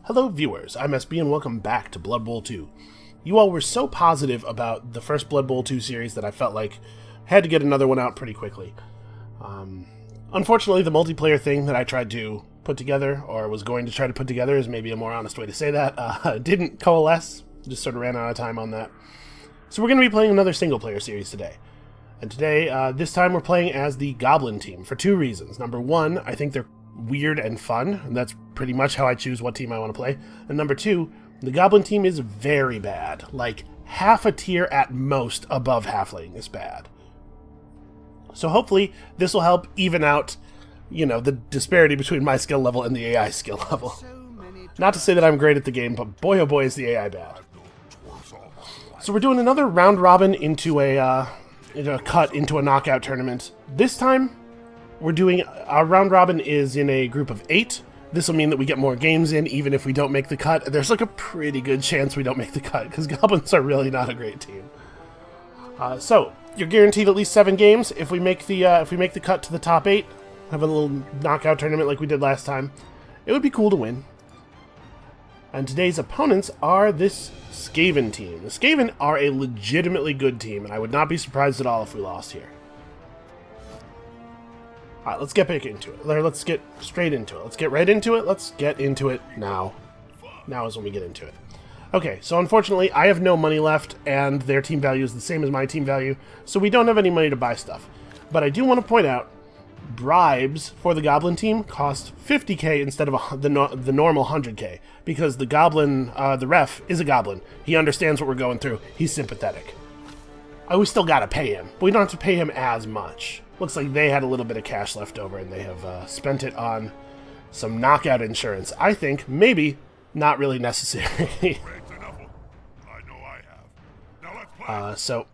Hello viewers, I'm SB and welcome back to Blood Bowl 2. You all were so positive about the first Blood Bowl 2 series that I felt like I had to get another one out pretty quickly. Unfortunately, the multiplayer thing that I tried to put together, or was going to try to put together is maybe a more honest way to say that, didn't coalesce. Just sort of ran out of time on that. So we're going to be playing another single player series today. And today, this time we're playing as the Goblin team for two reasons. Number one, I think they're weird and fun, and that's pretty much how I choose what team I want to play. And number two, the Goblin team is very bad. Like, half a tier at most above Halfling is bad. So hopefully this will help even out, you know, the disparity between my skill level and the AI skill level. Not to say that I'm great at the game, but boy oh boy is the AI bad. So we're doing another round robin into a cut into a knockout tournament. This time, we're doing our round robin is in a group of 8. This will mean that we get more games in, even if we don't make the cut. There's like a pretty good chance we don't make the cut, because Goblins are really not a great team. So you're guaranteed at least 7 games if we make the cut to the top 8. Have a little knockout tournament like we did last time. It would be cool to win. And today's opponents are this Skaven team. The Skaven are a legitimately good team, and I would not be surprised at all if we lost here. Alright, let's get back into it. Let's get straight into it. Let's get right into it. Let's get into it now. Now is when we get into it. Okay, so unfortunately, I have no money left, and their team value is the same as my team value, so we don't have any money to buy stuff. But I do want to point out, bribes for the Goblin team cost 50k instead of the normal 100k, because the Goblin, the ref, is a Goblin. He understands what we're going through. He's sympathetic. We still gotta pay him, but we don't have to pay him as much. Looks like they had a little bit of cash left over, and they have spent it on some knockout insurance. I think maybe not really necessary. So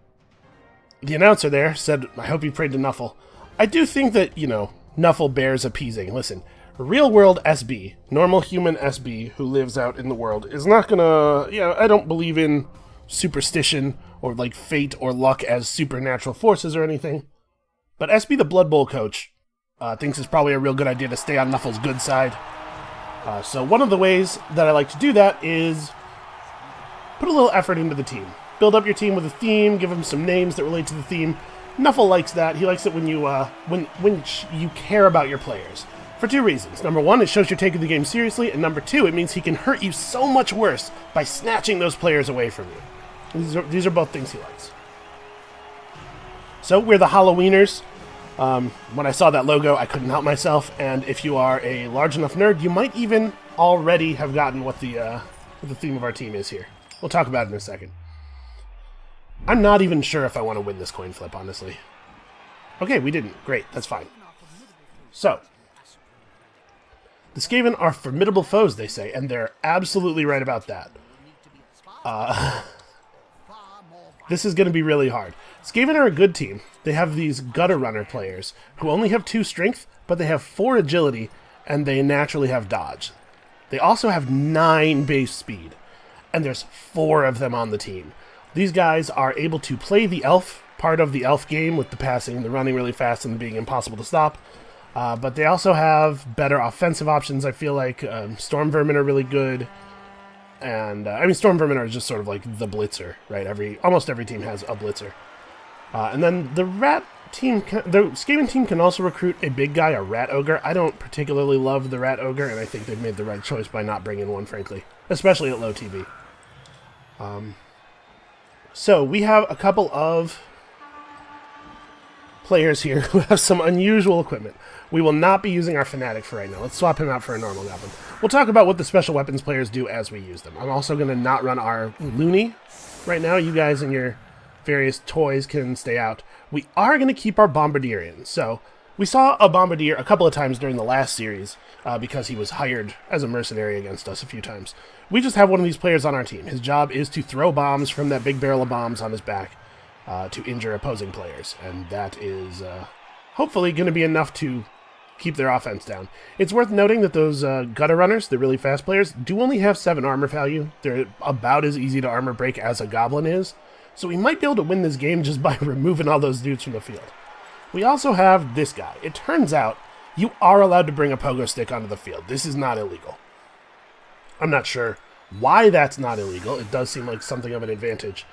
the announcer there said, I hope you prayed to Nuffle. I do think that, you know, Nuffle bears appeasing. Listen, real world SB, normal human SB who lives out in the world, is not gonna, you know, I don't believe in superstition or like fate or luck as supernatural forces or anything. But SB, the Blood Bowl coach, thinks it's probably a real good idea to stay on Nuffle's good side. So one of the ways that I like to do that is put a little effort into the team. Build up your team with a theme, give them some names that relate to the theme. Nuffle likes that. He likes it when you when you care about your players. For two reasons. Number one, it shows you're taking the game seriously, and number two, it means he can hurt you so much worse by snatching those players away from you. These are both things he likes. So we're the Halloweeners. When I saw that logo, I couldn't help myself, and if you are a large enough nerd, you might even already have gotten what the theme of our team is here. We'll talk about it in a second. I'm not even sure if I want to win this coin flip, honestly. Okay, we didn't. Great, that's fine. So, the Skaven are formidable foes, they say, and they're absolutely right about that. This is going to be really hard. Skaven are a good team. They have these gutter runner players who only have 2 strength, but they have 4 agility, and they naturally have dodge. They also have 9 base speed, and there's 4 of them on the team. These guys are able to play the elf part of the elf game with the passing, the running really fast, and being impossible to stop. But they also have better offensive options, I feel like. Storm Vermin are really good. And, I mean, Storm Vermin are just sort of like the blitzer, right? Almost every team has a blitzer. And then the rat team, the Skaven team can also recruit a big guy, a rat ogre. I don't particularly love the rat ogre, and I think they've made the right choice by not bringing one, frankly. Especially at low TV. So, we have a couple of players here who have some unusual equipment. We will not be using our Fanatic for right now. Let's swap him out for a normal Goblin. We'll talk about what the special weapons players do as we use them. I'm also going to not run our Looney right now. You guys and your various toys can stay out. We are going to keep our Bombardier in. So, we saw a Bombardier a couple of times during the last series because he was hired as a mercenary against us a few times. We just have one of these players on our team. His job is to throw bombs from that big barrel of bombs on his back to injure opposing players. And that is hopefully going to be enough to keep their offense down. It's worth noting that those gutter runners, the really fast players, do only have 7 armor value. They're about as easy to armor break as a Goblin is. So we might be able to win this game just by removing all those dudes from the field. We also have this guy. It turns out you are allowed to bring a pogo stick onto the field. This is not illegal. I'm not sure why that's not illegal. It does seem like something of an advantage.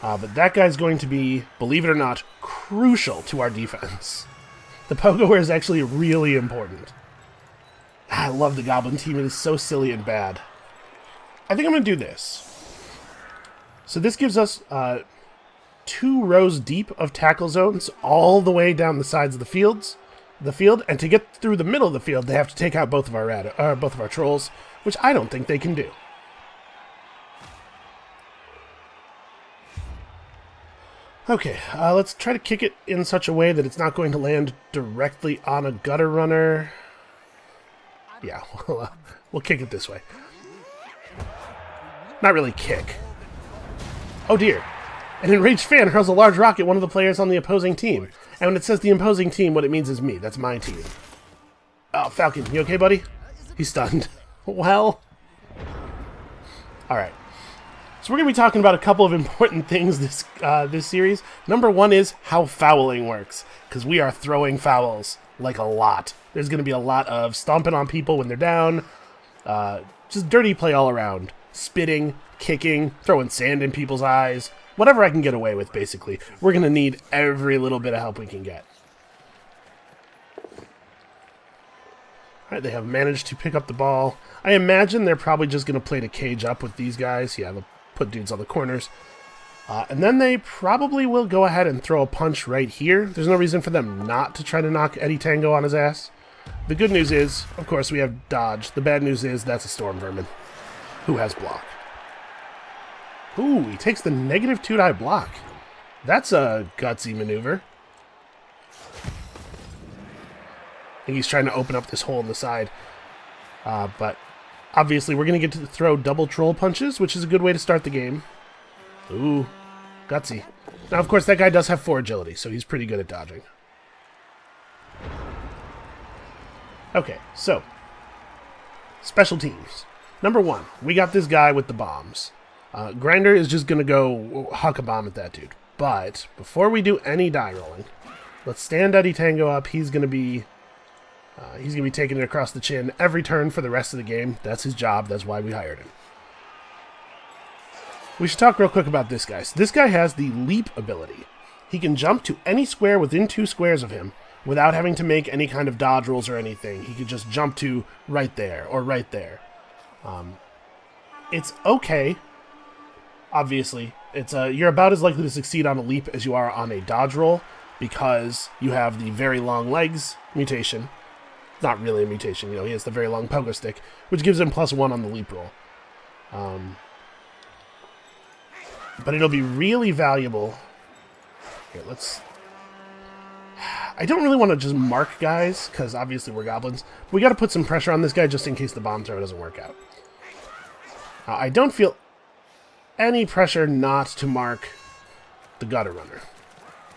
But that guy's going to be, believe it or not, crucial to our defense. The Pogo is actually really important. I love the Goblin team. It is so silly and bad. I think I'm going to do this. So this gives us 2 rows deep of tackle zones all the way down the sides of the field. And to get through the middle of the field, they have to take out both of our trolls, which I don't think they can do. Okay, let's try to kick it in such a way that it's not going to land directly on a gutter runner. Yeah, we'll kick it this way. Not really kick. Oh dear. An enraged fan hurls a large rock at one of the players on the opposing team. And when it says the opposing team, what it means is me. That's my team. Oh, Falcon, you okay, buddy? He's stunned. Well. Alright. So we're going to be talking about a couple of important things this series. Number 1 is how fouling works, because we are throwing fouls like a lot. There's going to be a lot of stomping on people when they're down, just dirty play all around. Spitting, kicking, throwing sand in people's eyes, whatever I can get away with, basically. We're going to need every little bit of help we can get. Alright, they have managed to pick up the ball. I imagine they're probably just going to play to cage up with these guys. Yeah, they'll put dudes on the corners. And then they probably will go ahead and throw a punch right here. There's no reason for them not to try to knock Eddie Tango on his ass. The good news is, of course, we have dodge. The bad news is that's a Storm Vermin who has block. Ooh, he takes the -2 die block. That's a gutsy maneuver. I think he's trying to open up this hole in the side. But obviously we're going to get to throw double troll punches, which is a good way to start the game. Ooh, gutsy. Now, of course, that guy does have 4 agility, so he's pretty good at dodging. Okay, so special teams. Number 1, we got this guy with the bombs. Grinder is just going to go huck a bomb at that dude. But before we do any die rolling, let's stand Eddie Tango up. He's going to be taking it across the chin every turn for the rest of the game. That's his job. That's why we hired him. We should talk real quick about this guy. So this guy has the leap ability. He can jump to any square within 2 squares of him without having to make any kind of dodge rolls or anything. He could just jump to right there or right there. It's okay. Obviously, you're about as likely to succeed on a leap as you are on a dodge roll because you have the very long legs mutation. Not really a mutation, he has the very long pogo stick, which gives him +1 on the leap roll. But it'll be really valuable. Here, I don't really want to just mark guys, because obviously we're goblins. We got to put some pressure on this guy just in case the bomb throw doesn't work out. I don't feel any pressure not to mark the gutter runner.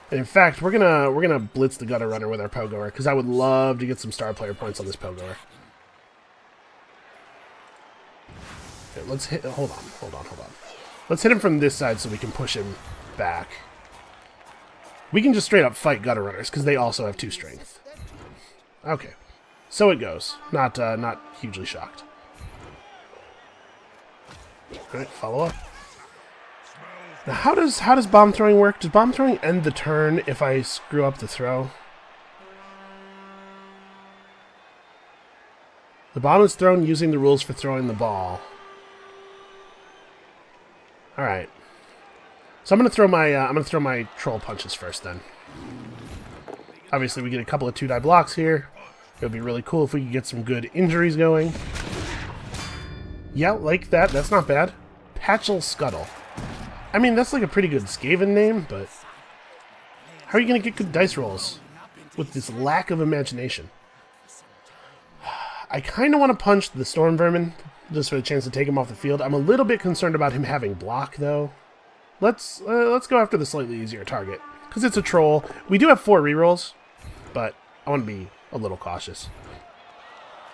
And in fact, we're gonna blitz the gutter runner with our pogoer, because I would love to get some star player points on this pogoer. Okay, let's hit. Hold on. Let's hit him from this side so we can push him back. We can just straight up fight gutter runners because they also have 2 strength. Okay, so it goes. Not hugely shocked. All right, follow up. Now, how does bomb throwing work? Does bomb throwing end the turn if I screw up the throw? The bomb is thrown using the rules for throwing the ball. All right. So I'm gonna throw my troll punches first. Then, obviously, we get a couple of 2-die blocks here. It would be really cool if we could get some good injuries going. Yeah, like that. That's not bad. Patchel Scuttle. I mean, that's like a pretty good Skaven name, but how are you going to get good dice rolls with this lack of imagination? I kind of want to punch the Storm Vermin just for the chance to take him off the field. I'm a little bit concerned about him having block, though. Let's go after the slightly easier target, because it's a troll. We do have 4 rerolls, but I want to be a little cautious.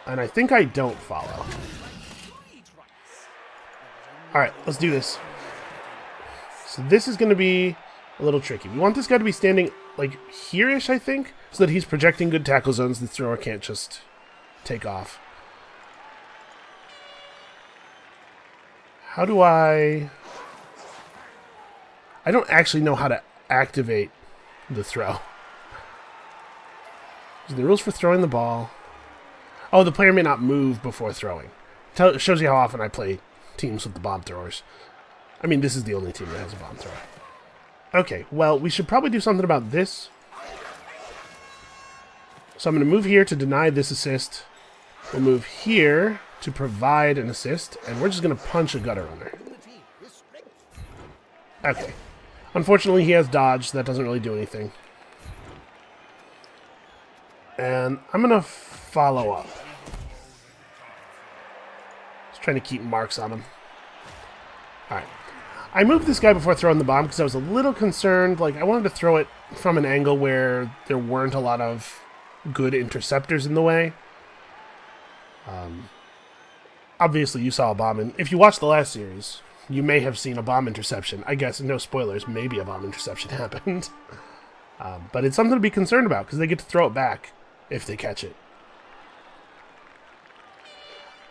And I think I don't follow. Alright, let's do this. So this is going to be a little tricky. We want this guy to be standing, like, here-ish, I think, so that he's projecting good tackle zones. The thrower can't just take off. How do I don't actually know how to activate the throw. The rules for throwing the ball. Oh, the player may not move before throwing. Shows you how often I play teams with the bomb throwers. I mean, this is the only team that has a bomb thrower. Okay, well, we should probably do something about this. So I'm going to move here to deny this assist. We'll move here to provide an assist, and we're just going to punch a gutter runner. Okay. Unfortunately, he has dodge, so that doesn't really do anything. And I'm going to follow up. Just trying to keep marks on him. Alright. I moved this guy before throwing the bomb because I was a little concerned. Like, I wanted to throw it from an angle where there weren't a lot of good interceptors in the way. Obviously, you saw a bomb. And if you watched the last series, you may have seen a bomb interception. I guess, no spoilers, maybe a bomb interception happened. But it's something to be concerned about because they get to throw it back if they catch it.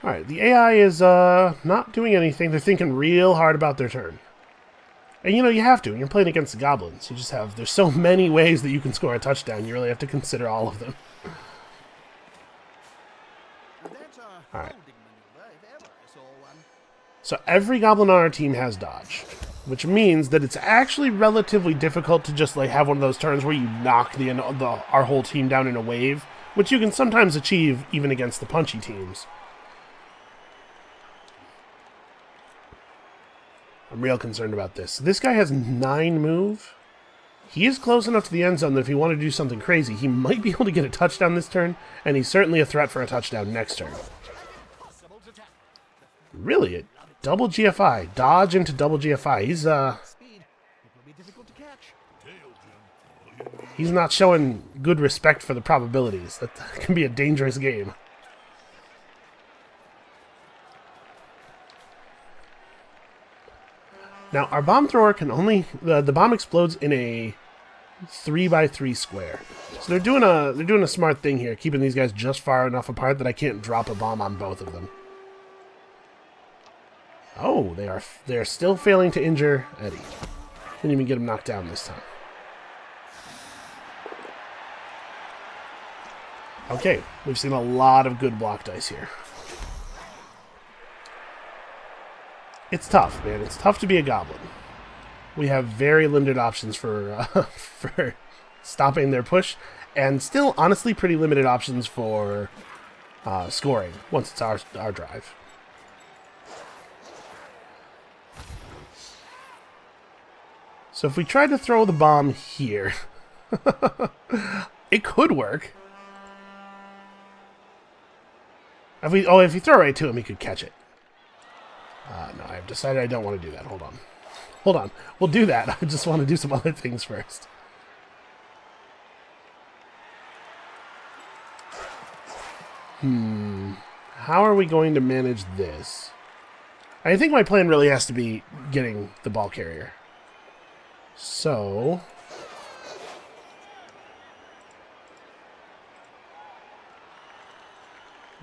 Alright, the AI is not doing anything. They're thinking real hard about their turn. And you know, you have to. When you're playing against the Goblins, you just have... There's so many ways that you can score a touchdown. You really have to consider all of them. Alright. So every Goblin on our team has dodge, which means that it's actually relatively difficult to just like have one of those turns where you knock our whole team down in a wave, which you can sometimes achieve even against the punchy teams. I'm real concerned about this. This guy has 9 move. He is close enough to the end zone that if he wanted to do something crazy, he might be able to get a touchdown this turn, and he's certainly a threat for a touchdown next turn. Really? A double GFI. Dodge into double GFI. He's not showing good respect for the probabilities. That can be a dangerous game. Now, our bomb thrower can only... The bomb explodes in a 3x3 square. So they're doing a smart thing here, keeping these guys just far enough apart that I can't drop a bomb on both of them. Oh, they're still failing to injure Eddie. Didn't even get him knocked down this time. Okay, we've seen a lot of good block dice here. It's tough, man. It's tough to be a Goblin. We have very limited options for for stopping their push, and still, honestly, pretty limited options for scoring once it's our drive. So if we try to throw the bomb here, it could work. If you throw it right to him, he could catch it. No, I've decided I don't want to do that. Hold on. We'll do that. I just want to do some other things first. How are we going to manage this? I think my plan really has to be getting the ball carrier. So...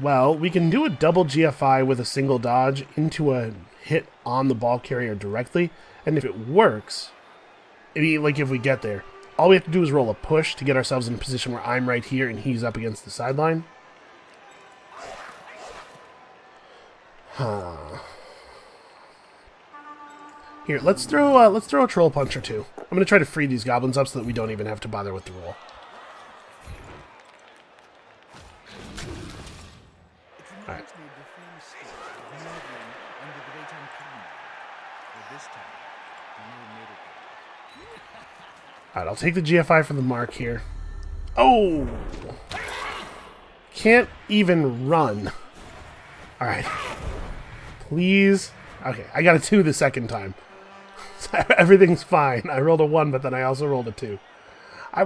Well, we can do a double GFI with a single dodge into a hit on the ball carrier directly, and if it works, if we get there, all we have to do is roll a push to get ourselves in a position where I'm right here and he's up against the sideline. Here, let's throw a troll punch or two. I'm going to try to free these goblins up so that we don't even have to bother with the roll. Alright. Alright, I'll take the GFI from the mark here. Oh! Can't even run. Alright. Please. Okay, I got a 2 the second time. Everything's fine. I rolled a 1, but then I also rolled a 2.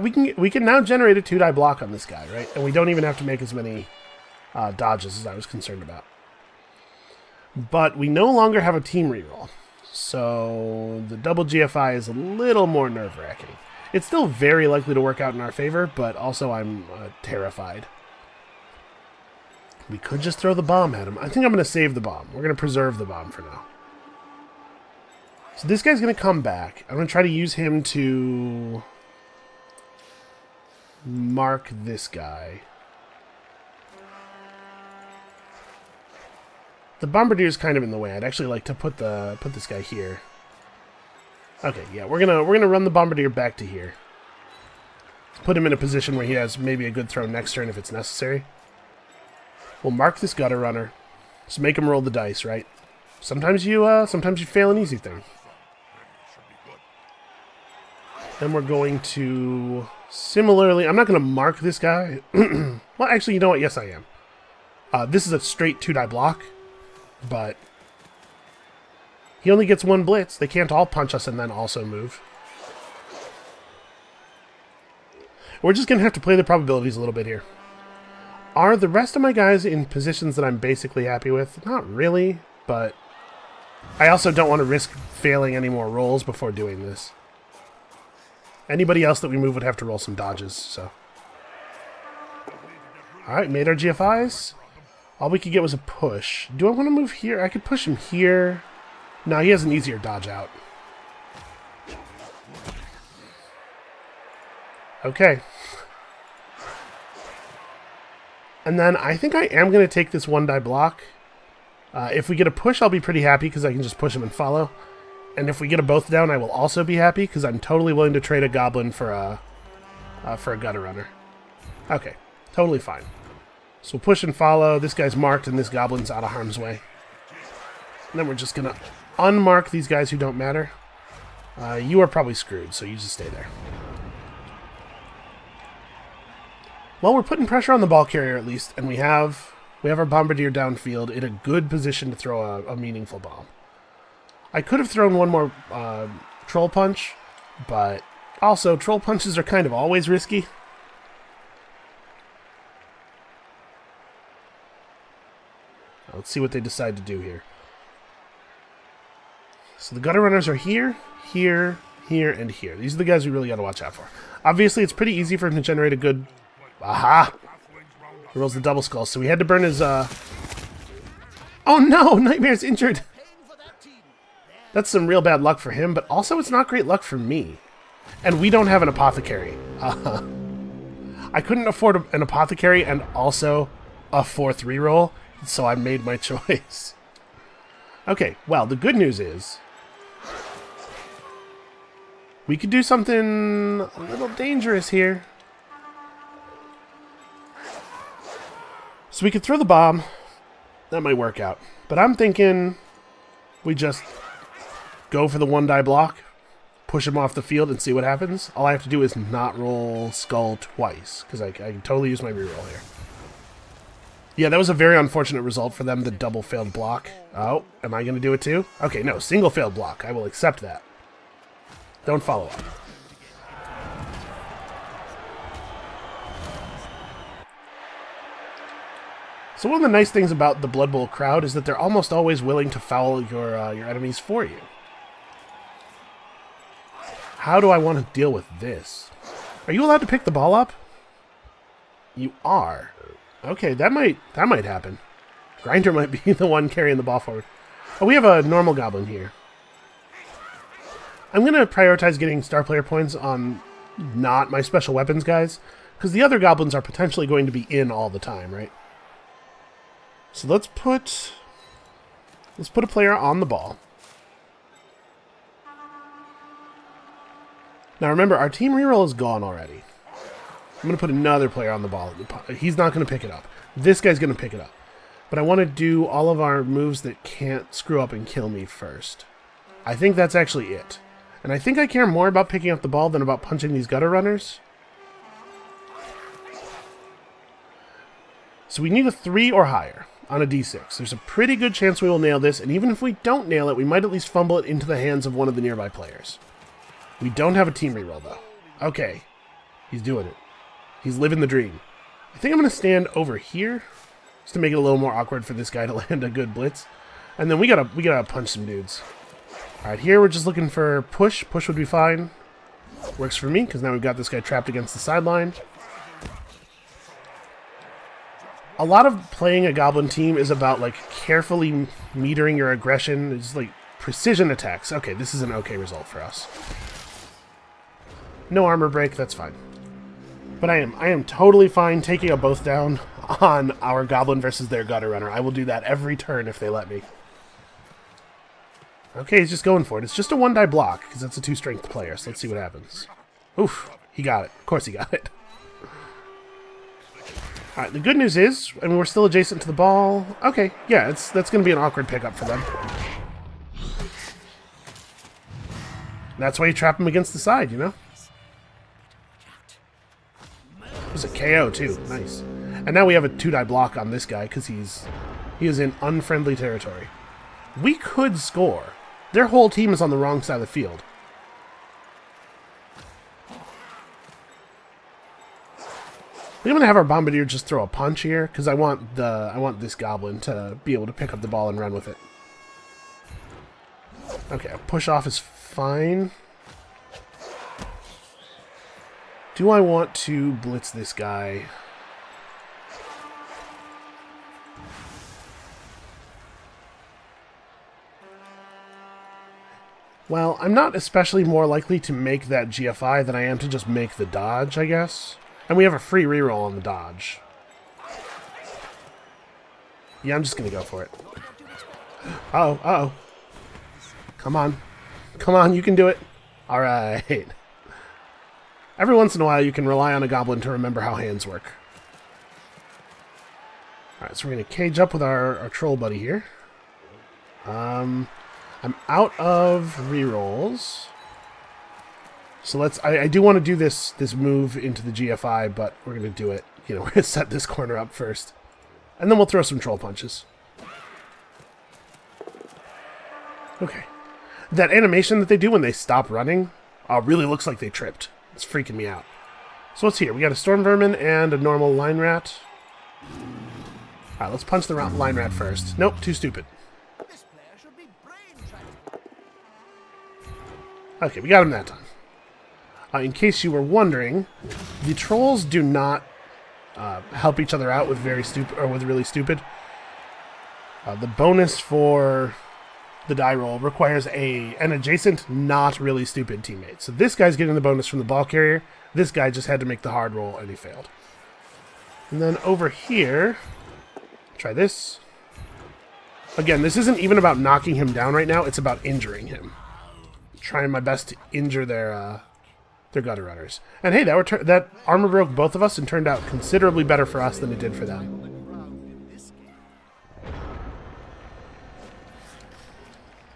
We can now generate a 2-die block on this guy, right? And we don't even have to make as many dodges as I was concerned about. But we no longer have a team reroll. So the double GFI is a little more nerve-wracking. It's still very likely to work out in our favor, but also I'm terrified. We could just throw the bomb at him. I think I'm going to save the bomb. We're going to preserve the bomb for now. So this guy's going to come back. I'm going to try to use him to mark this guy. The Bombardier's kind of in the way. I'd actually like to put this guy here. Okay, yeah, we're gonna run the Bombardier back to here. Let's put him in a position where he has maybe a good throw next turn if it's necessary. We'll mark this Gutter Runner. Just make him roll the dice, right? Sometimes you fail an easy thing. Then we're going to similarly. I'm not going to mark this guy. Well, actually, you know what? Yes, I am. This is a straight 2-die block, but he only gets 1 blitz. They can't all punch us and then also move. We're just going to have to play the probabilities a little bit here. Are the rest of my guys in positions that I'm basically happy with? Not really, but I also don't want to risk failing any more rolls before doing this. Anybody else that we move would have to roll some dodges, so. Alright, made our GFIs. All we could get was a push. Do I want to move here? I could push him here. No, he has an easier dodge out. Okay. And then I think I am going to take this 1-die block. If we get a push, I'll be pretty happy because I can just push him and follow. And if we get a both down, I will also be happy because I'm totally willing to trade a Goblin for a Gutter Runner. Okay, totally fine. So we'll push and follow. This guy's marked and this Goblin's out of harm's way. And then we're just going to unmark these guys who don't matter. You are probably screwed, so you just stay there. Well, we're putting pressure on the ball carrier at least, and we have our Bombardier downfield in a good position to throw a meaningful bomb. I could have thrown one more Troll Punch, but also Troll Punches are kind of always risky. Let's see what they decide to do here. So the Gutter Runners are here, here, here, and here. These are the guys we really got to watch out for. Obviously, it's pretty easy for him to generate a good... Aha! He rolls the double skull, so we had to burn his... Oh no! Nightmare's injured! That's some real bad luck for him, but also it's not great luck for me. And we don't have an apothecary. I couldn't afford an apothecary and also a 4th reroll, so I made my choice. Okay, well, the good news is we could do something a little dangerous here. So we could throw the bomb. That might work out. But I'm thinking we just go for the 1-die block, push him off the field, and see what happens. All I have to do is not roll skull twice, because I can totally use my reroll here. Yeah, that was a very unfortunate result for them, the double failed block. Oh, am I going to do it too? Okay, no, single failed block. I will accept that. Don't follow up. So one of the nice things about the Blood Bowl crowd is that they're almost always willing to foul your enemies for you. How do I want to deal with this? Are you allowed to pick the ball up? You are. Okay, that might happen. Grinder might be the one carrying the ball forward. Oh, we have a normal Goblin here. I'm going to prioritize getting star player points on not my special weapons guys, because the other Goblins are potentially going to be in all the time, right? So let's put a player on the ball. Now remember, our team reroll is gone already. I'm going to put another player on the ball. He's not going to pick it up. This guy's going to pick it up. But I want to do all of our moves that can't screw up and kill me first. I think that's actually it. And I think I care more about picking up the ball than about punching these Gutter Runners. So we need a 3 or higher on a d6. There's a pretty good chance we will nail this, and even if we don't nail it, we might at least fumble it into the hands of one of the nearby players. We don't have a team reroll, though. Okay. He's doing it. He's living the dream. I think I'm going to stand over here, just to make it a little more awkward for this guy to land a good blitz. And then we gotta punch some dudes. Alright, here we're just looking for push. Push would be fine. Works for me, because now we've got this guy trapped against the sideline. A lot of playing a Goblin team is about, like, carefully metering your aggression. It's, like, precision attacks. Okay, this is an okay result for us. No armor break, that's fine. But I am totally fine taking a both down on our Goblin versus their Gutter Runner. I will do that every turn if they let me. Okay, he's just going for it. It's just a 1-die block, because that's a 2-strength player, so let's see what happens. Oof, he got it. Of course he got it. Alright, the good news is, I mean, we're still adjacent to the ball. Okay, yeah, that's going to be an awkward pickup for them. That's why you trap him against the side, you know? It was a KO, too. Nice. And now we have a 2-die block on this guy, because he is in unfriendly territory. We could score. Their whole team is on the wrong side of the field. I'm going to have our Bombardier just throw a punch here, because I want this Goblin to be able to pick up the ball and run with it. Okay, a push off is fine. Do I want to blitz this guy? Well, I'm not especially more likely to make that GFI than I am to just make the dodge, I guess. And we have a free reroll on the dodge. Yeah, I'm just going to go for it. Uh-oh, uh-oh. Come on. Come on, you can do it. All right. Every once in a while, you can rely on a Goblin to remember how hands work. All right, so we're going to cage up with our troll buddy here. I'm out of rerolls. So I do want to do this move into the GFI, but we're going to do it. You know, we're going to set this corner up first. And then we'll throw some troll punches. Okay. That animation that they do when they stop running really looks like they tripped. It's freaking me out. So what's here? We got a Storm Vermin and a normal Line Rat. Alright, let's punch the Line Rat first. Nope, too stupid. Okay, we got him that time. In case you were wondering, the trolls do not help each other out with really stupid. The bonus for the die roll requires an adjacent, not really stupid teammate. So this guy's getting the bonus from the ball carrier. This guy just had to make the hard roll, and he failed. And then over here, try this. Again, this isn't even about knocking him down right now. It's about injuring him. Trying my best to injure their Gutter Runners. And hey, that armor broke both of us and turned out considerably better for us than it did for them.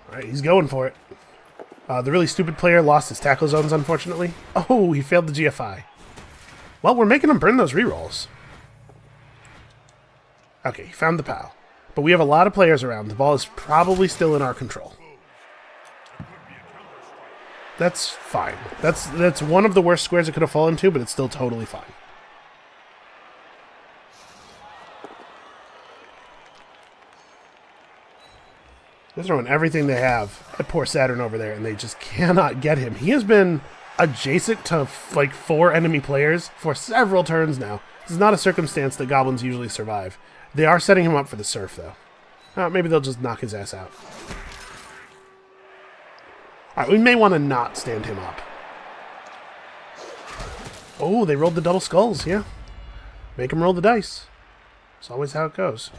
Alright, he's going for it. The really stupid player lost his tackle zones, unfortunately. Oh, he failed the GFI. Well, we're making him burn those rerolls. Okay, he found the POW. But we have a lot of players around. The ball is probably still in our control. That's fine. That's one of the worst squares it could have fallen to, but it's still totally fine. They're throwing everything they have at poor Saturn over there, and they just cannot get him. He has been adjacent to like 4 enemy players for several turns now. This is not a circumstance that Goblins usually survive. They are setting him up for the surf, though. Maybe they'll just knock his ass out. Alright, we may want to not stand him up. Oh, they rolled the double skulls, yeah. Make him roll the dice. It's always how it goes.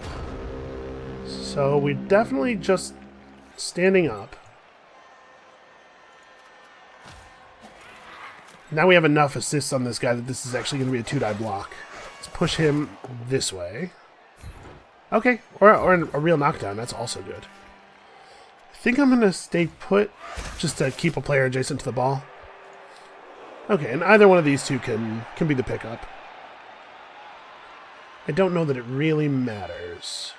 So we're definitely just standing up. Now we have enough assists on this guy that this is actually going to be a 2-die block. Let's push him this way. Okay, or a real knockdown. That's also good. I think I'm going to stay put just to keep a player adjacent to the ball. Okay, and either one of these two can be the pickup. I don't know that it really matters.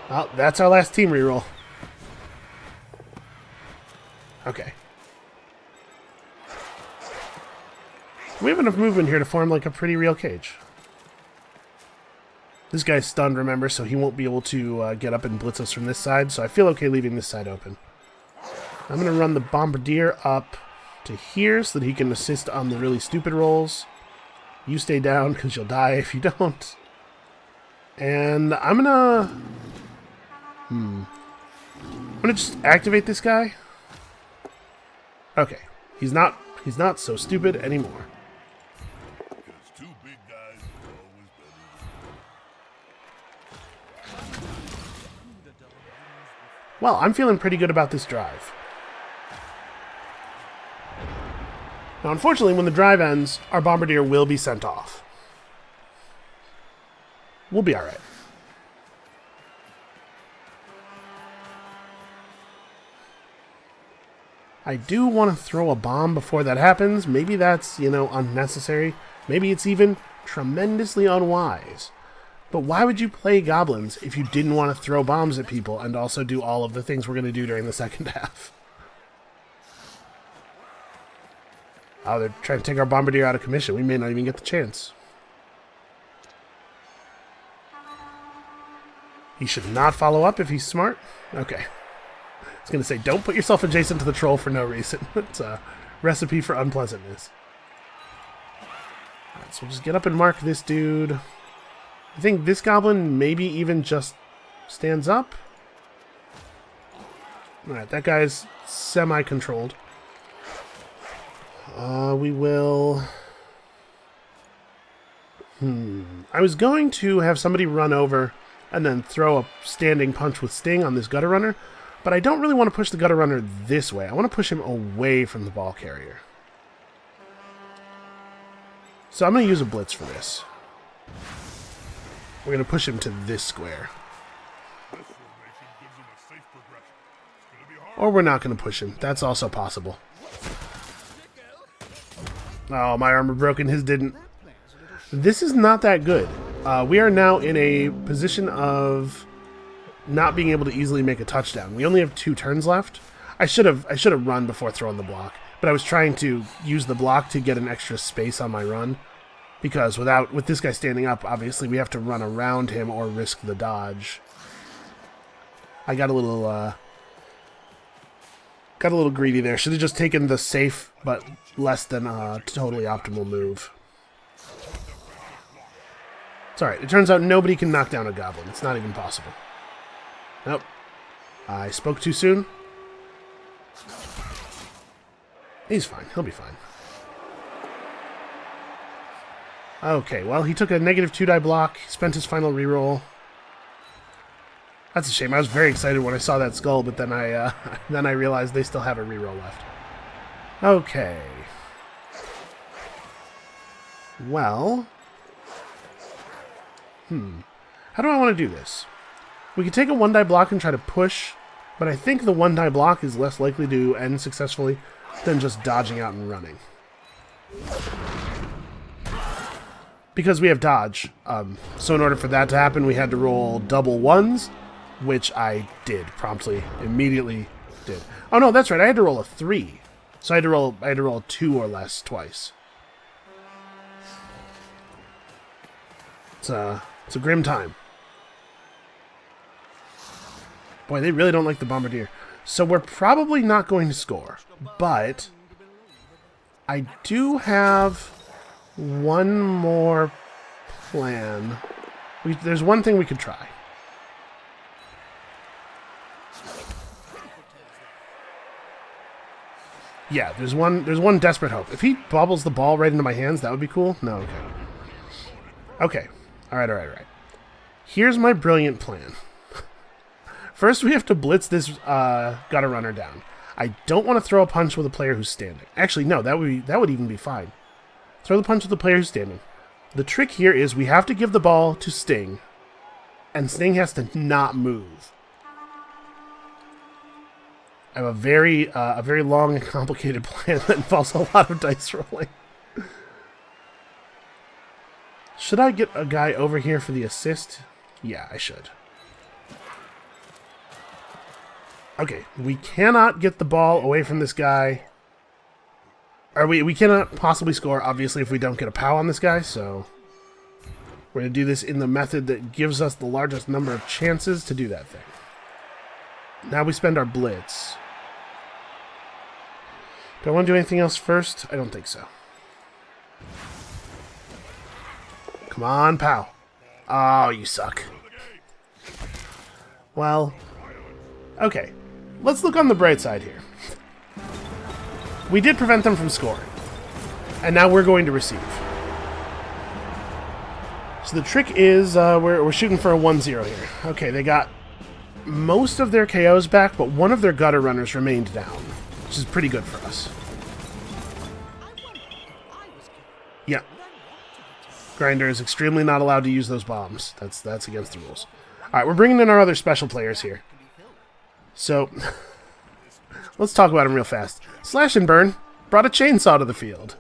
Well, that's our last team reroll. Okay. We have enough movement here to form like a pretty real cage. This guy's stunned, remember, so he won't be able to get up and blitz us from this side, so I feel okay leaving this side open. I'm going to run the Bombardier up to here so that he can assist on the really stupid rolls. You stay down because you'll die if you don't. And I'm gonna just activate this guy. Okay. He's not so stupid anymore. Well, I'm feeling pretty good about this drive. Now, unfortunately, when the drive ends, our bombardier will be sent off. We'll be alright. I do want to throw a bomb before that happens. Maybe that's, unnecessary. Maybe it's even tremendously unwise. But why would you play Goblins if you didn't want to throw bombs at people and also do all of the things we're going to do during the second half? Oh, they're trying to take our bombardier out of commission. We may not even get the chance. He should not follow up if he's smart. Okay. I was going to say, don't put yourself adjacent to the troll for no reason. It's a recipe for unpleasantness. Alright, so we'll just get up and mark this dude. I think this goblin maybe even just stands up. Alright, that guy's semi-controlled. We will... I was going to have somebody run over and then throw a standing punch with Sting on this gutter runner, but I don't really want to push the gutter runner this way. I want to push him away from the ball carrier. So I'm going to use a blitz for this. We're going to push him to this square. Or we're not going to push him. That's also possible. Oh, my armor broke and his didn't. This is not that good. We are now in a position of not being able to easily make a touchdown. We only have 2 turns left. I should have run before throwing the block, but I was trying to use the block to get an extra space on my run, because with this guy standing up, obviously we have to run around him or risk the dodge. I got a little greedy there. Should have just taken the safe but less than totally optimal move. It's alright. It turns out nobody can knock down a goblin. It's not even possible. Nope. I spoke too soon. He's fine. He'll be fine. Okay, well, he took a -2 die block. Spent his final reroll. That's a shame. I was very excited when I saw that skull, but then I realized they still have a reroll left. Okay. Well... How do I want to do this? We could take a 1-die block and try to push, but I think the 1-die block is less likely to end successfully than just dodging out and running. Because we have dodge. So in order for that to happen, we had to roll double 1s, which I did promptly, immediately did. Oh no, that's right, I had to roll a 3. So I had to roll 2 or less twice. It's a grim time. Boy, they really don't like the bombardier. So we're probably not going to score, but I do have one more plan. There's one thing we could try. Yeah, there's one desperate hope. If he bobbles the ball right into my hands, that would be cool. No, okay. Okay. All right. Here's my brilliant plan. First, we have to blitz this gutter runner down. I don't want to throw a punch with a player who's standing. Actually, no, that would even be fine. Throw the punch with the player who's standing. The trick here is we have to give the ball to Sting, and Sting has to not move. I have a very long and complicated plan that involves a lot of dice rolling. Should I get a guy over here for the assist? Yeah, I should. Okay, we cannot get the ball away from this guy. Or we cannot possibly score, obviously, if we don't get a POW on this guy, so... We're going to do this in the method that gives us the largest number of chances to do that thing. Now we spend our blitz. Do I want to do anything else first? I don't think so. Come on, POW. Oh, you suck. Well, okay. Let's look on the bright side here. We did prevent them from scoring. And now we're going to receive. So the trick is we're shooting for a 1-0 here. Okay, they got most of their KOs back, but one of their gutter runners remained down, which is pretty good for us. Yeah. Grinder is extremely not allowed to use those bombs. That's against the rules. Alright, we're bringing in our other special players here. So, let's talk about him real fast. Slash and Burn brought a chainsaw to the field.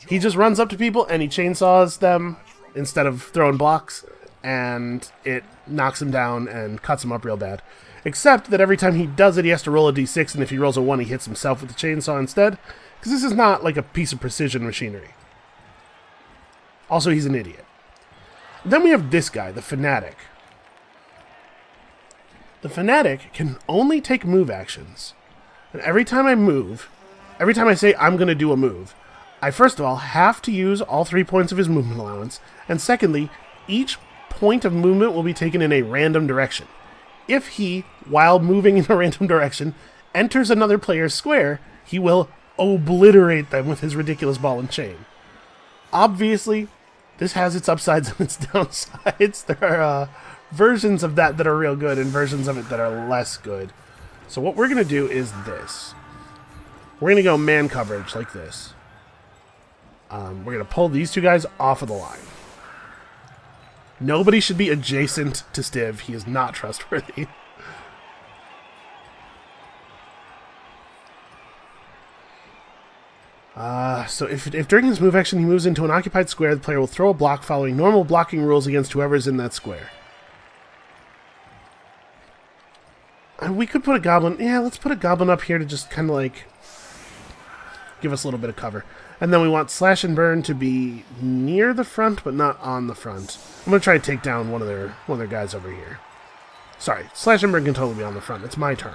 He just runs up to people and he chainsaws them instead of throwing blocks, and it knocks him down and cuts him up real bad. Except that every time he does it, he has to roll a d6, and if he rolls a 1, he hits himself with the chainsaw instead, because this is not like a piece of precision machinery. Also, he's an idiot. Then we have this guy, the Fanatic. The Fanatic can only take move actions. And every time I say I'm going to do a move, I first of all have to use all 3 points of his movement allowance, and secondly, each point of movement will be taken in a random direction. If he, while moving in a random direction, enters another player's square, he will obliterate them with his ridiculous ball and chain. Obviously, this has its upsides and its downsides. There are versions of that are real good and versions of it that are less good. So what we're going to do is this. We're going to go man coverage like this. We're going to pull these two guys off of the line. Nobody should be adjacent to Stiv. He is not trustworthy. So if during his move action he moves into an occupied square, the player will throw a block following normal blocking rules against whoever's in that square. And we could put a goblin... Yeah, let's put a goblin up here to just kind of like give us a little bit of cover. And then we want Slash and Burn to be near the front, but not on the front. I'm going to try to take down one of their guys over here. Sorry, Slash and Burn can totally be on the front. It's my turn.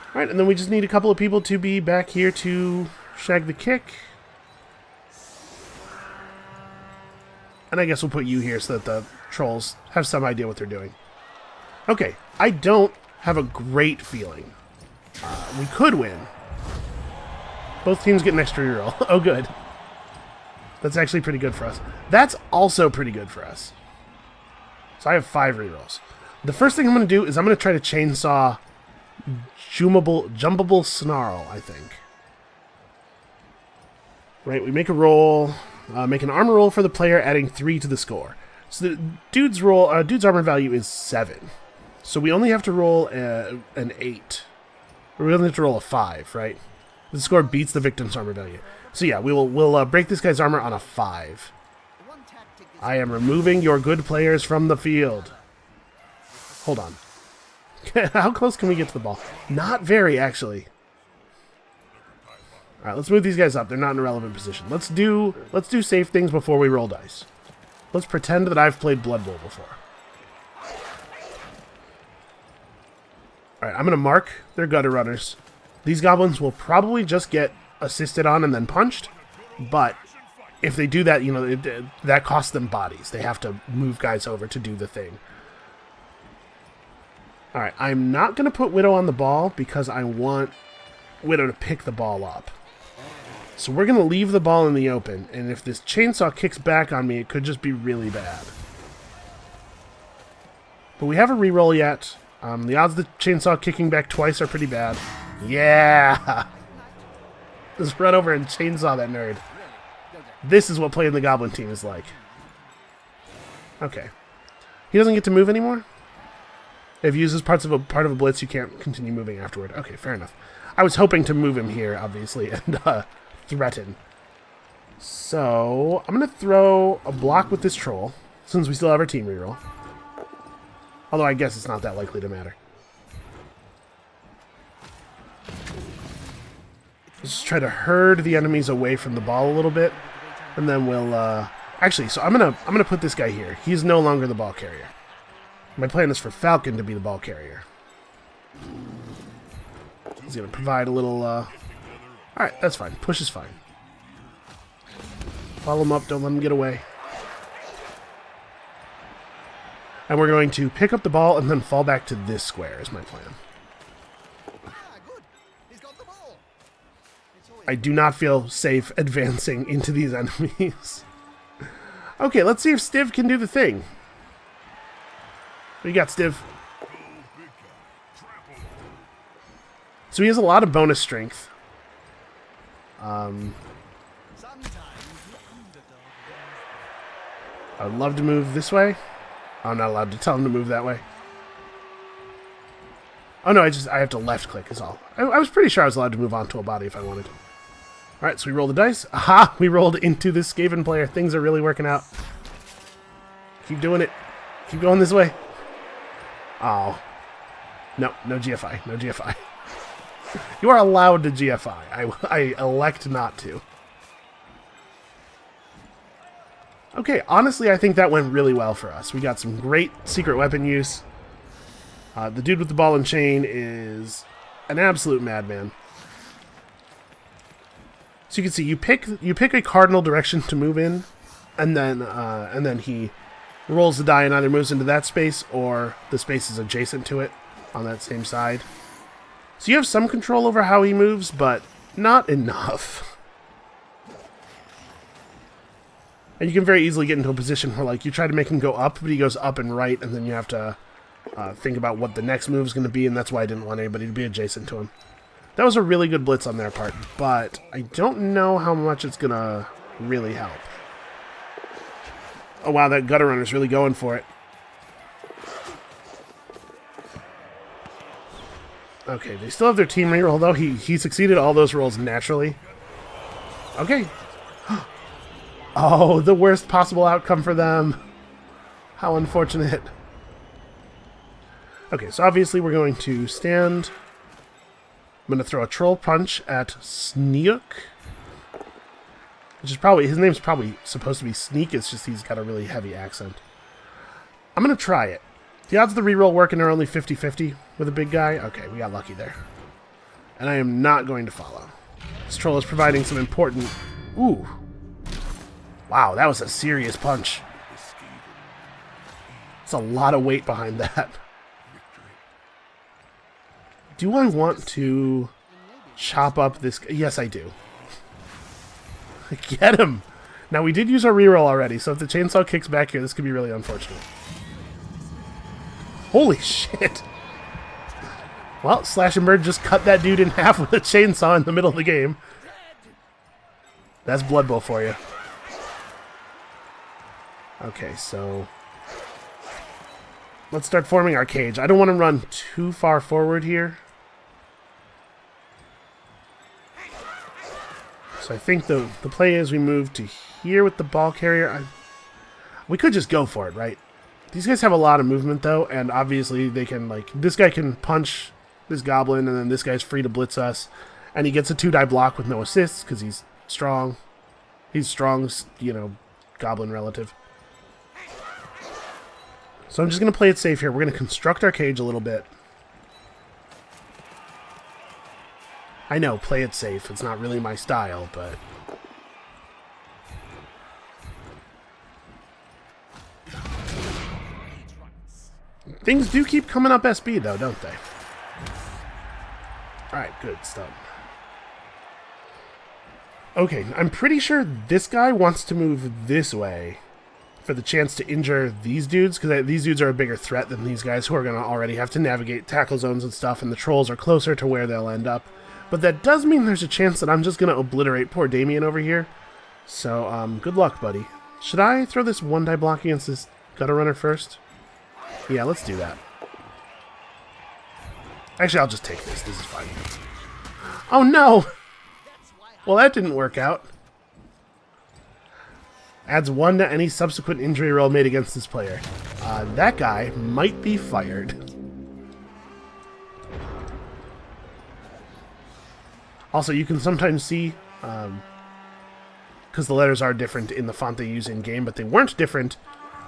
Alright, and then we just need a couple of people to be back here to shag the kick. And I guess we'll put you here so that the trolls have some idea what they're doing. Okay, I don't have a great feeling. We could win. Both teams get an extra reroll. Oh, good. That's actually pretty good for us. That's also pretty good for us. So I have 5 rerolls. The first thing I'm going to do is I'm going to try to chainsaw Jumpable Snarl, I think. Right, we make a roll. Make an armor roll for the player, adding 3 to the score. So the dude's armor value is 7. So we only have to roll an 8. Or we only have to roll a 5, right? The score beats the victim's armor value. So yeah, we'll break this guy's armor on a 5. I am removing your good players from the field. Hold on. How close can we get to the ball? Not very, actually. Alright, let's move these guys up. They're not in a relevant position. Let's do safe things before we roll dice. Let's pretend that I've played Blood Bowl before. Alright, I'm going to mark their gutter runners. These goblins will probably just get assisted on and then punched, but if they do that, you know, that costs them bodies. They have to move guys over to do the thing. Alright, I'm not going to put Widow on the ball because I want Widow to pick the ball up. So we're going to leave the ball in the open, and if this chainsaw kicks back on me, it could just be really bad. But we haven't reroll yet. The odds of the chainsaw kicking back twice are pretty bad. Yeah! Just run over and chainsaw that nerd. This is what playing the Goblin team is like. Okay. He doesn't get to move anymore? If you use as part of a blitz, you can't continue moving afterward. Okay, fair enough. I was hoping to move him here, obviously, and threaten. So, I'm going to throw a block with this troll, since we still have our team reroll. Although I guess it's not that likely to matter. Let's just try to herd the enemies away from the ball a little bit, and then we'll actually, so I'm gonna put this guy here. He's no longer the ball carrier. My plan is for Falcon to be the ball carrier. He's gonna provide a little. All right, that's fine. Push is fine. Follow him up. Don't let him get away. And we're going to pick up the ball and then fall back to this square is my plan. I do not feel safe advancing into these enemies. Okay, let's see if Stiv can do the thing. What you got, Stiv? So he has a lot of bonus strength. I would love to move this way. I'm not allowed to tell him to move that way. Oh no, I have to left click is all. I was pretty sure I was allowed to move onto a body if I wanted. Alright, so we roll the dice. Aha! We rolled into this Skaven player. Things are really working out. Keep doing it. Keep going this way. Oh. No, no GFI. No GFI. You are allowed to GFI. I elect not to. Okay, honestly, I think that went really well for us. We got some great secret weapon use. The dude with the ball and chain is an absolute madman. So you can see you pick a cardinal direction to move in, and then he rolls the die and either moves into that space or the space is adjacent to it on that same side. So you have some control over how he moves, but not enough. And you can very easily get into a position where, like, you try to make him go up, but he goes up and right, and then you have to think about what the next move is going to be, and that's why I didn't want anybody to be adjacent to him. That was a really good blitz on their part, but I don't know how much it's going to really help. Oh wow, that gutter runner's really going for it. Okay, they still have their team reroll, though. He succeeded all those rolls naturally. Okay. Oh, the worst possible outcome for them. How unfortunate. Okay, so obviously we're going to stand. I'm going to throw a troll punch at Sneuk. Which is probably, his name's probably supposed to be Sneak, it's just he's got a really heavy accent. I'm going to try it. The odds of the reroll working are only 50-50 with a big guy. Okay, we got lucky there. And I am not going to follow. This troll is providing some important... Ooh. Wow, that was a serious punch. That's a lot of weight behind that. Do I want to chop up this... Yes, I do. Get him! Now, we did use our reroll already, so if the chainsaw kicks back here, this could be really unfortunate. Holy shit! Well, Slash and Bird just cut that dude in half with a chainsaw in the middle of the game. That's Blood Bowl for you. Okay, so... let's start forming our cage. I don't want to run too far forward here. So I think the play is we move to here with the ball carrier. We could just go for it, right? These guys have a lot of movement, though, and obviously they can, like, this guy can punch this goblin, and then this guy's free to blitz us, and he gets a 2-die block with no assists, because he's strong. He's strong, you know, goblin relative. So I'm just going to play it safe here. We're going to construct our cage a little bit. I know, play it safe. It's not really my style, but... things do keep coming up SB, though, don't they? Alright, good stuff. Okay, I'm pretty sure this guy wants to move this way for the chance to injure these dudes, because these dudes are a bigger threat than these guys who are going to already have to navigate tackle zones and stuff, and the trolls are closer to where they'll end up. But that does mean there's a chance that I'm just going to obliterate poor Damien over here. So, good luck, buddy. Should I throw this 1-die block against this gutter runner first? Yeah, let's do that. Actually, I'll just take this. This is fine. Oh, no! Well, that didn't work out. Adds 1 to any subsequent injury roll made against this player. That guy might be fired. Also, you can sometimes see, because the letters are different in the font they use in-game, but they weren't different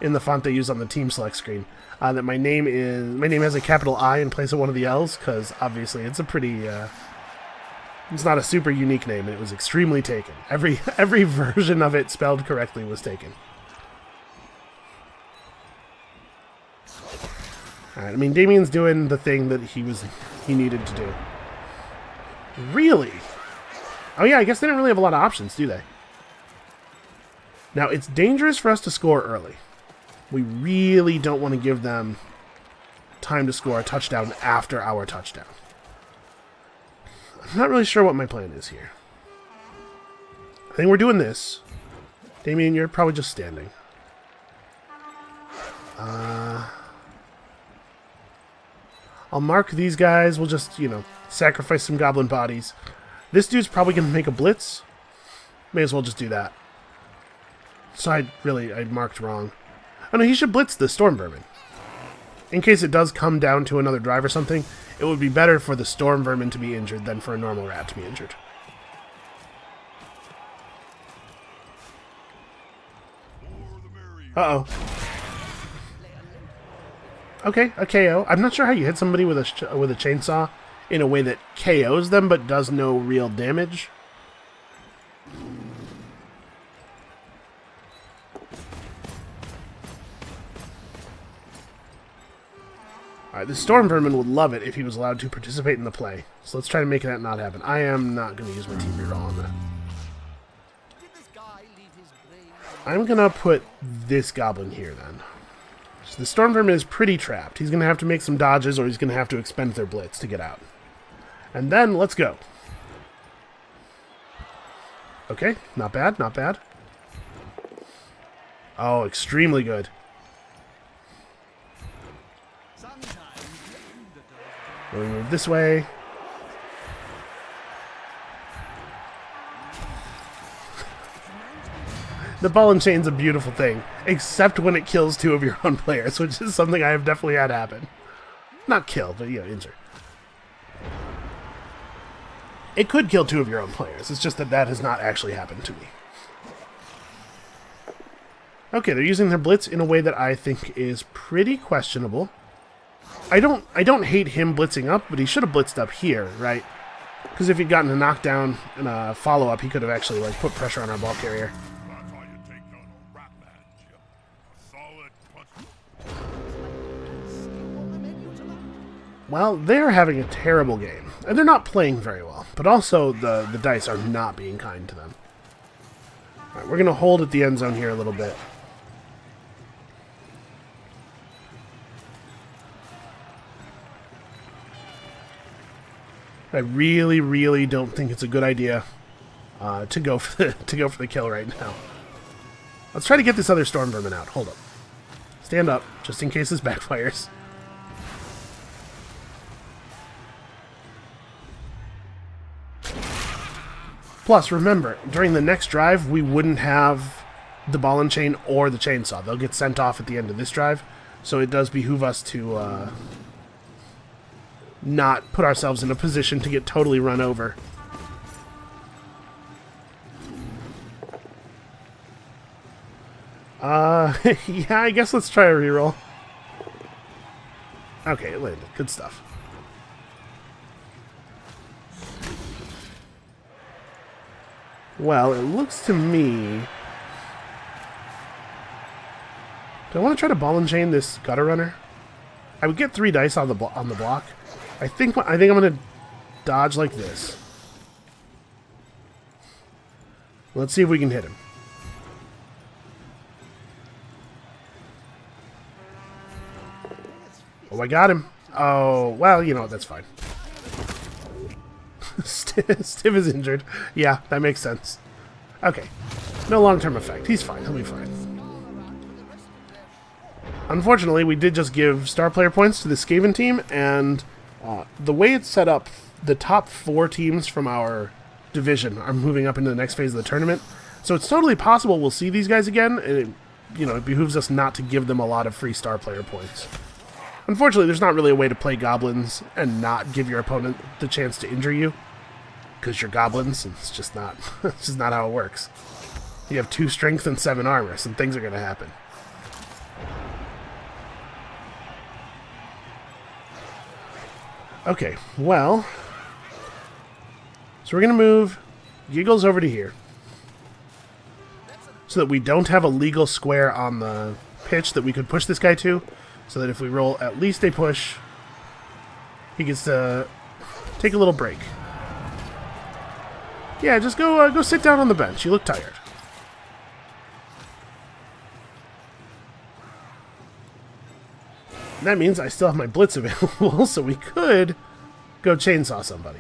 in the font they use on the team select screen, that my name has a capital I in place of one of the L's, because obviously it's a pretty It's not a super unique name, and it was extremely taken. Every version of it spelled correctly was taken. Alright, I mean, Damien's doing the thing that he needed to do. Really? Oh yeah, I guess they don't really have a lot of options, do they? Now, it's dangerous for us to score early. We really don't want to give them time to score a touchdown after our touchdown. I'm not really sure what my plan is here. I think we're doing this. Damien, you're probably just standing. I'll mark these guys. We'll just, you know, sacrifice some goblin bodies. This dude's probably going to make a blitz. May as well just do that. So I marked wrong. Oh no, he should blitz the storm vermin. In case it does come down to another drive or something, it would be better for the storm vermin to be injured than for a normal rat to be injured. Uh-oh. Okay, a KO. I'm not sure how you hit somebody with a chainsaw in a way that KOs them but does no real damage. Alright, the storm vermin would love it if he was allowed to participate in the play. So let's try to make that not happen. I am not going to use my team reroll on that. I'm going to put this goblin here then. So the storm vermin is pretty trapped. He's going to have to make some dodges or he's going to have to expend their blitz to get out. And then, let's go. Okay, not bad, not bad. Oh, extremely good. We'll move this way. The ball and chain's a beautiful thing, except when it kills two of your own players, which is something I have definitely had happen. Not kill, but, you know, injure. It could kill two of your own players, it's just that that has not actually happened to me. Okay, they're using their blitz in a way that I think is pretty questionable. I don't hate him blitzing up, but he should have blitzed up here, right? Because if he'd gotten a knockdown and a follow-up, he could have actually, like, put pressure on our ball carrier. Well, they're having a terrible game. And they're not playing very well. But also, the dice are not being kind to them. Alright, we're going to hold at the end zone here a little bit. I really, really don't think it's a good idea to go for the kill right now. Let's try to get this other storm vermin out. Hold up. Stand up, just in case this backfires. Plus, remember, during the next drive, we wouldn't have the ball and chain or the chainsaw. They'll get sent off at the end of this drive, so it does behoove us to not put ourselves in a position to get totally run over. Yeah, I guess let's try a reroll. Okay, it landed. Good stuff. Well, it looks to me... Do I want to try to ball and chain this gutter runner? I would get 3 dice on the block. I think I'm going to dodge like this. Let's see if we can hit him. Oh, I got him. Oh, well, you know what, that's fine. Stiv is injured. Yeah, that makes sense. Okay. No long-term effect. He's fine. He'll be fine. Unfortunately, we did just give star player points to the Skaven team, and the way it's set up, the top 4 teams from our division are moving up into the next phase of the tournament. So it's totally possible we'll see these guys again, and it behooves us not to give them a lot of free star player points. Unfortunately, there's not really a way to play goblins and not give your opponent the chance to injure you, because you're goblins, and it's just not how it works. You have 2 strength and 7 armor, so things are going to happen. Okay, well, let's So we're going to move Giggles over to here, so that we don't have a legal square on the pitch that we could push this guy to, so that if we roll at least a push, he gets to take a little break. Yeah, just go sit down on the bench. You look tired. And that means I still have my blitz available, so we could go chainsaw somebody.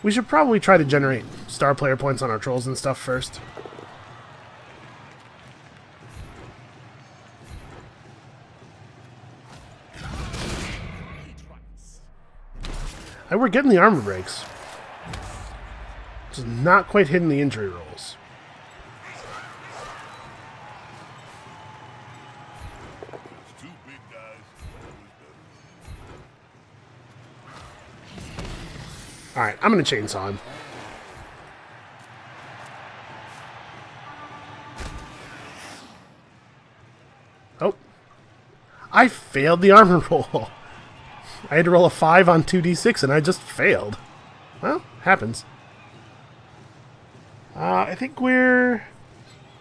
We should probably try to generate star player points on our trolls and stuff first. And we're getting the armor breaks. Just not quite hitting the injury rolls. Alright, I'm going to chainsaw him. Oh. I failed the armor roll. I had to roll a 5 on 2d6 and I just failed. Well, happens. I think we're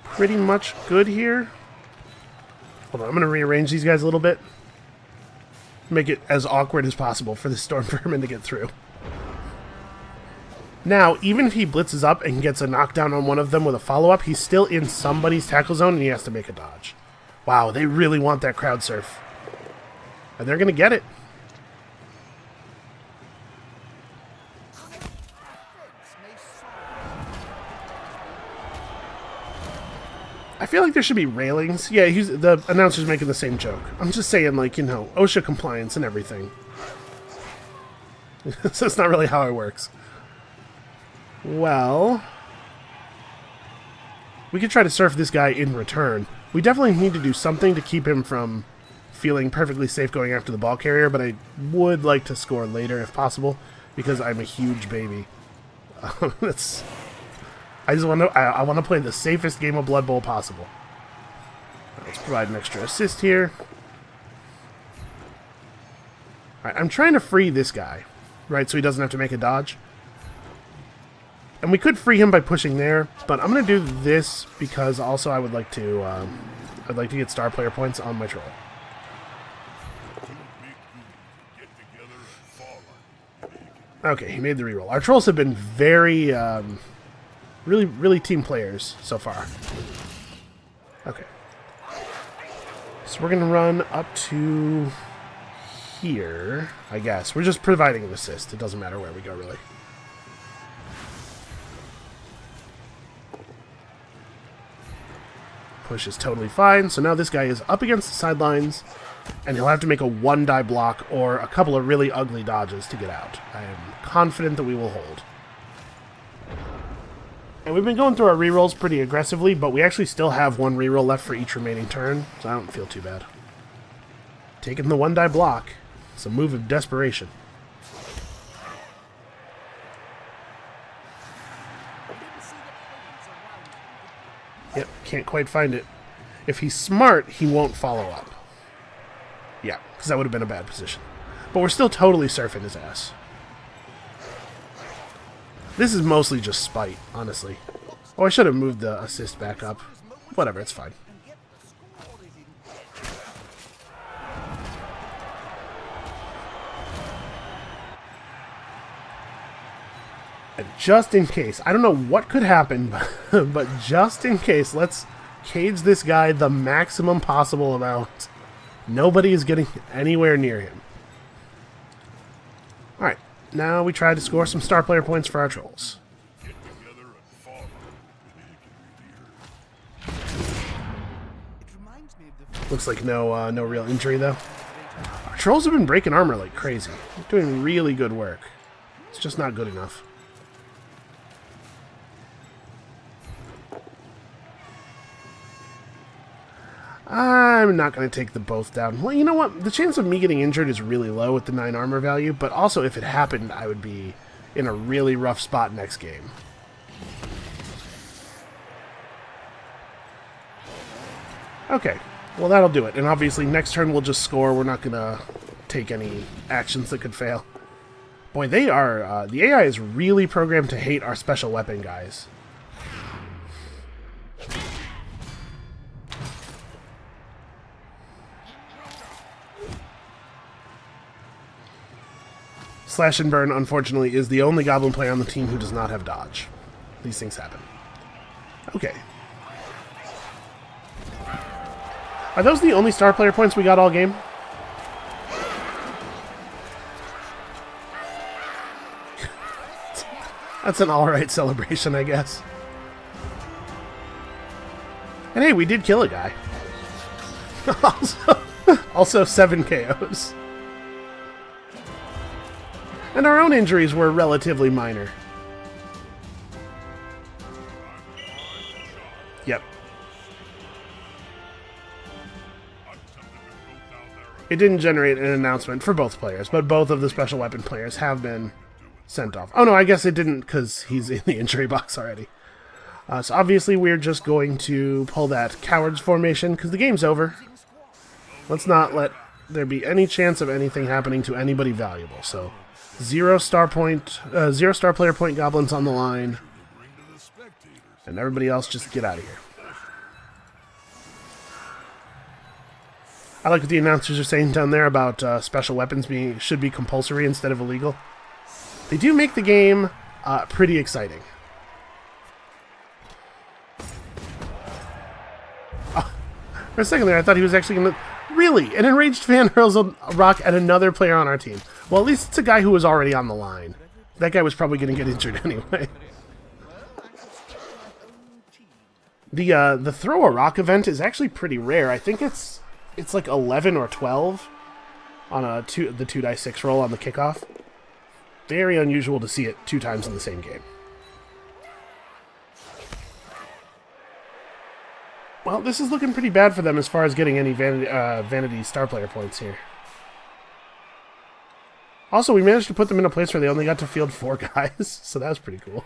pretty much good here. Hold on, I'm going to rearrange these guys a little bit. Make it as awkward as possible for the Storm Vermin to get through. Now, even if he blitzes up and gets a knockdown on one of them with a follow-up, he's still in somebody's tackle zone and he has to make a dodge. Wow, they really want that crowd surf. And they're going to get it. I feel like there should be railings. Yeah, the announcer's making the same joke. I'm just saying, like, you know, OSHA compliance and everything. So it's not really how it works. Well, we could try to surf this guy in return. We definitely need to do something to keep him from feeling perfectly safe going after the ball carrier, but I would like to score later if possible, because I'm a huge baby. I want to play the safest game of Blood Bowl possible. Let's provide an extra assist here. Alright, I'm trying to free this guy, right, so he doesn't have to make a dodge. And we could free him by pushing there, but I'm going to do this because also I would like to get star player points on my troll. Okay, he made the reroll. Our trolls have been very, really team players so far. Okay. So we're going to run up to here, I guess. We're just providing an assist. It doesn't matter where we go, really. Push is totally fine. So now this guy is up against the sidelines, and he'll have to make a 1-die block or a couple of really ugly dodges to get out. I am confident that we will hold. And we've been going through our rerolls pretty aggressively, but we actually still have 1 reroll left for each remaining turn, so I don't feel too bad. Taking the 1-die block. It's a move of desperation. Yep, can't quite find it. If he's smart, he won't follow up. Yeah, because that would have been a bad position. But we're still totally surfing his ass. This is mostly just spite, honestly. Oh, I should have moved the assist back up. Whatever, it's fine. And just in case, I don't know what could happen, but just in case, let's cage this guy the maximum possible amount. Nobody is getting anywhere near him. Alright, now we try to score some star player points for our trolls. Looks like no real injury, though. Our trolls have been breaking armor like crazy. They're doing really good work. It's just not good enough. I'm not going to take the both down. Well, you know what? The chance of me getting injured is really low with the 9 armor value, but also if it happened, I would be in a really rough spot next game. Okay, well that'll do it. And obviously next turn we'll just score. We're not going to take any actions that could fail. Boy, they are... the AI is really programmed to hate our special weapon guys. Slash and Burn, unfortunately, is the only Goblin player on the team who does not have dodge. These things happen. Okay. Are those the only star player points we got all game? That's an alright celebration, I guess. And hey, we did kill a guy. also 7 KOs. And our own injuries were relatively minor. Yep. It didn't generate an announcement for both players, but both of the special weapon players have been sent off. Oh no, I guess it didn't because he's in the injury box already. So obviously we're just going to pull that cowards formation because the game's over. Let's not let there be any chance of anything happening to anybody valuable. So 0 star player point Goblins on the line, and everybody else just get out of here. I like what the announcers are saying down there about special weapons should be compulsory instead of illegal. They do make the game pretty exciting. For a second there, I thought he was actually going to... Really? An enraged fan hurls a rock at another player on our team. Well, at least it's a guy who was already on the line. That guy was probably going to get injured anyway. The throw a rock event is actually pretty rare. I think it's like 11 or 12 on the 2-die-6 roll on the kickoff. Very unusual to see it 2 times in the same game. Well, this is looking pretty bad for them as far as getting any vanity star player points here. Also, we managed to put them in a place where they only got to field 4 guys, so that was pretty cool.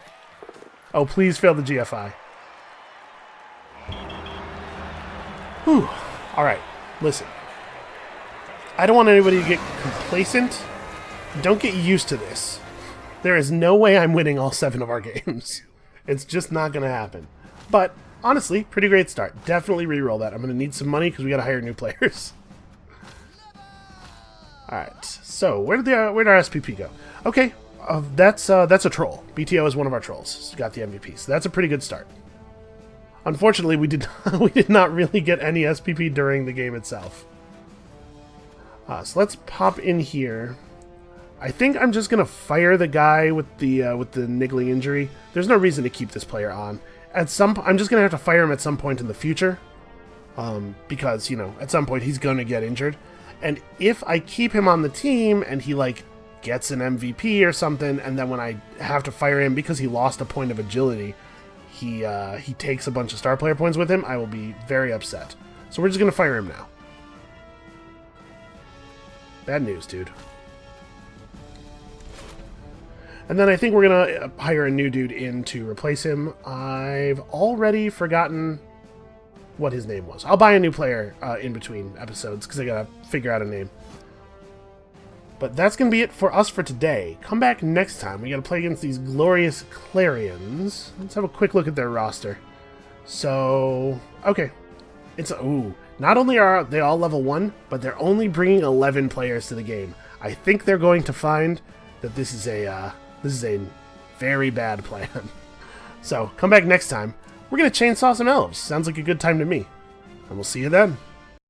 Oh, please fail the GFI. Whew. Alright, listen. I don't want anybody to get complacent. Don't get used to this. There is no way I'm winning all 7 of our games. It's just not going to happen. But... honestly, pretty great start. Definitely re-roll that. I'm going to need some money because we got to hire new players. Alright, so where'd our SPP go? Okay, that's a troll. BTO is one of our trolls. Got the MVP, so that's a pretty good start. Unfortunately, we did not really get any SPP during the game itself. So let's pop in here. I think I'm just going to fire the guy with the niggling injury. There's no reason to keep this player on. I'm just going to have to fire him at some point in the future. Because, you know, at some point he's going to get injured. And if I keep him on the team and he, like, gets an MVP or something, and then when I have to fire him because he lost a point of agility, he takes a bunch of star player points with him, I will be very upset. So we're just going to fire him now. Bad news, dude. And then I think we're going to hire a new dude in to replace him. I've already forgotten what his name was. I'll buy a new player in between episodes because I got to figure out a name. But that's going to be it for us for today. Come back next time. We got to play against these glorious Clarions. Let's have a quick look at their roster. So, okay. Not only are they all level 1, but they're only bringing 11 players to the game. I think they're going to find that this is a very bad plan. So, come back next time. We're going to chainsaw some elves. Sounds like a good time to me. And we'll see you then.